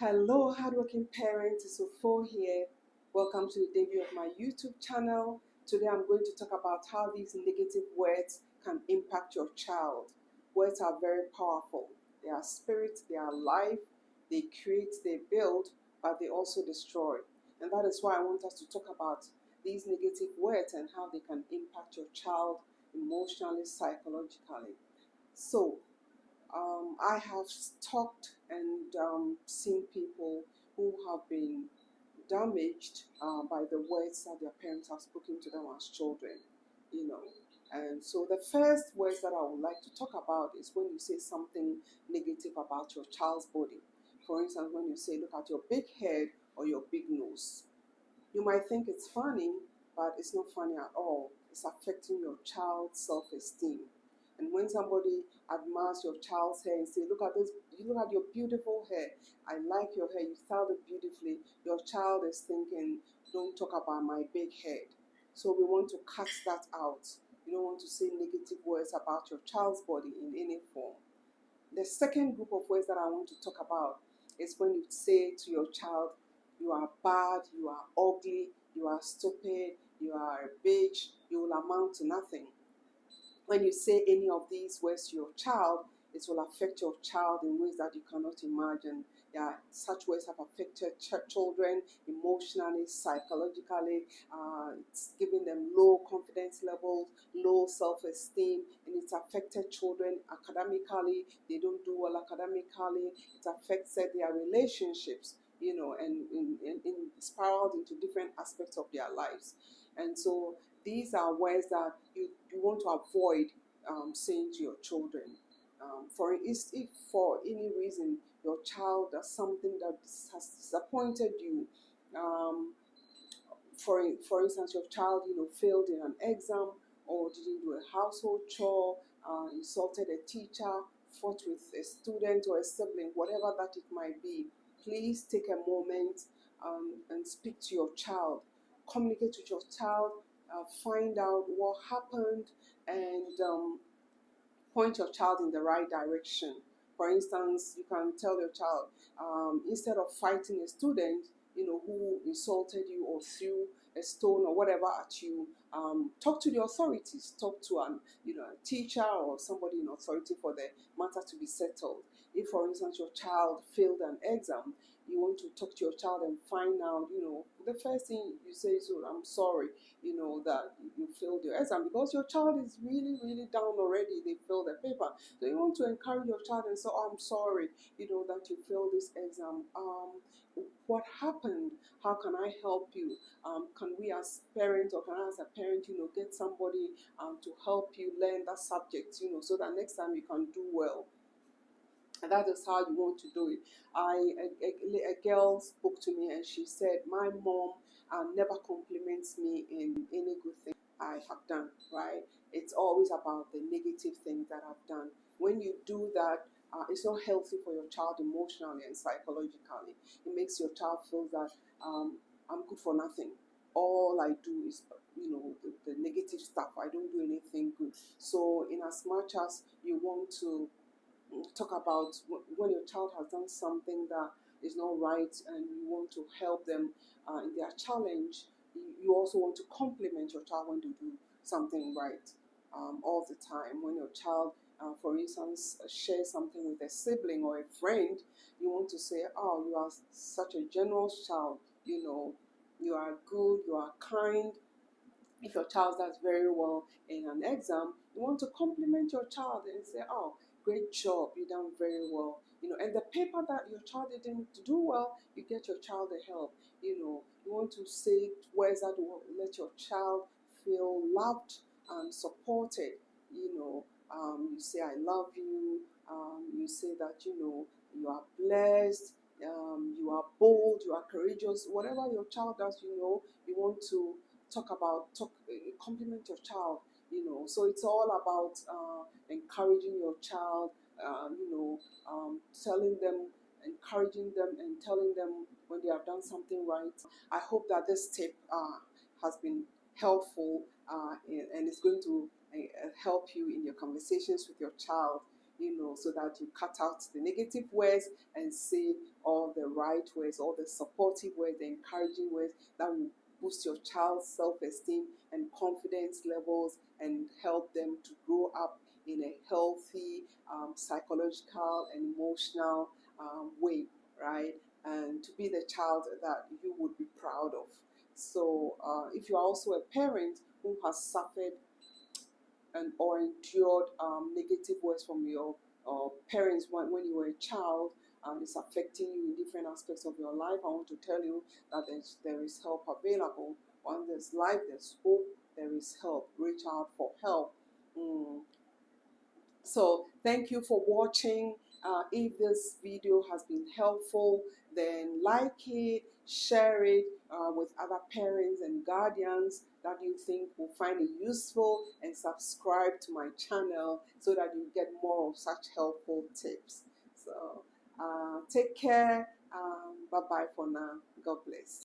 Hello, hardworking parents. It's Sofo here. Welcome to the debut of my YouTube channel. Today I'm going to talk about how these negative words can impact your child. Words are very powerful. They are spirit, they are life, they create, they build, but they also destroy. And that is why I want us to talk about these negative words and how they can impact your child emotionally, psychologically. So, I have talked and seen people who have been damaged by the words that their parents have spoken to them as children, you know. And so the first words that I would like to talk about is when you say something negative about your child's body. For instance, when you say, look at your big head or your big nose. You might think it's funny, but it's not funny at all. It's affecting your child's self-esteem. And when somebody admires your child's hair and say, look at this, you look at your beautiful hair. I like your hair, you styled it beautifully. Your child is thinking, don't talk about my big head. So we want to cut that out. You don't want to say negative words about your child's body in any form. The second group of words that I want to talk about is when you say to your child, you are bad, you are ugly, you are stupid, you are a bitch, you will amount to nothing. When you say any of these words to your child, it will affect your child in ways that you cannot imagine. Yeah, such words have affected children emotionally, psychologically. It's giving them low confidence levels, low self-esteem, and it's affected children academically. They don't do well academically. It affects their relationships, and spiraled into different aspects of their lives. And so these are words that you want to avoid saying to your children. If for any reason your child does something that has disappointed you, um, for instance, your child failed in an exam or didn't do a household chore, insulted a teacher, fought with a student or a sibling, whatever that it might be, please take a moment and speak to your child. Communicate with your child, find out what happened, and point your child in the right direction. For instance, you can tell your child, instead of fighting a student, who insulted you or threw a stone or whatever at you, talk to the authorities. Talk to a teacher or somebody in authority for the matter to be settled. If, for instance, your child failed an exam, you want to talk to your child and find out, the first thing you say is, oh, I'm sorry, that you failed your exam, because your child is really, really down already. They failed the paper. So you want to encourage your child and say, oh, I'm sorry, that you failed this exam. What happened? How can I help you? Can we as parents, or can I as a parent, get somebody to help you learn that subject, so that next time you can do well. And that is how you want to do it. A girl spoke to me and she said, my mom never compliments me in any good thing I have done, right? It's always about the negative things that I've done. When you do that, it's not healthy for your child emotionally and psychologically. It makes your child feel that I'm good for nothing. All I do is, the negative stuff. I don't do anything good. So in as much as you want to talk about when your child has done something that is not right and you want to help them in their challenge, you also want to compliment your child when they do something right all the time. When your child, for instance, shares something with a sibling or a friend, you want to say, oh, you are such a generous child, you are good, you are kind. If your child does very well in an exam, you want to compliment your child and say, oh, great job, you done very well. And the paper that your child didn't do well, you get your child the help. You want to say words that will let your child feel loved and supported. You say, I love you. You say that, you are blessed. You are bold, you are courageous. Whatever your child does, you want to compliment your child. So it's all about encouraging your child, telling them, encouraging them, and telling them when they have done something right. I hope that this tip has been helpful, and it's going to help you in your conversations with your child, so that you cut out the negative words and say all the right words, all the supportive words, the encouraging words that will boost your child's self-esteem and confidence levels and help them to grow up in a healthy psychological and emotional way, right? And to be the child that you would be proud of. So if you are also a parent who has suffered and or endured negative words from your parents when you were a child, it's affecting you in different aspects of your life, I want to tell you that there is help available. Once there's life, there's hope, there is help. Reach out for help. So thank you for watching. If this video has been helpful, then like it, share it with other parents and guardians that you think will find it useful, and subscribe to my channel so that you get more of such helpful tips. So take care. Bye bye for now. God bless.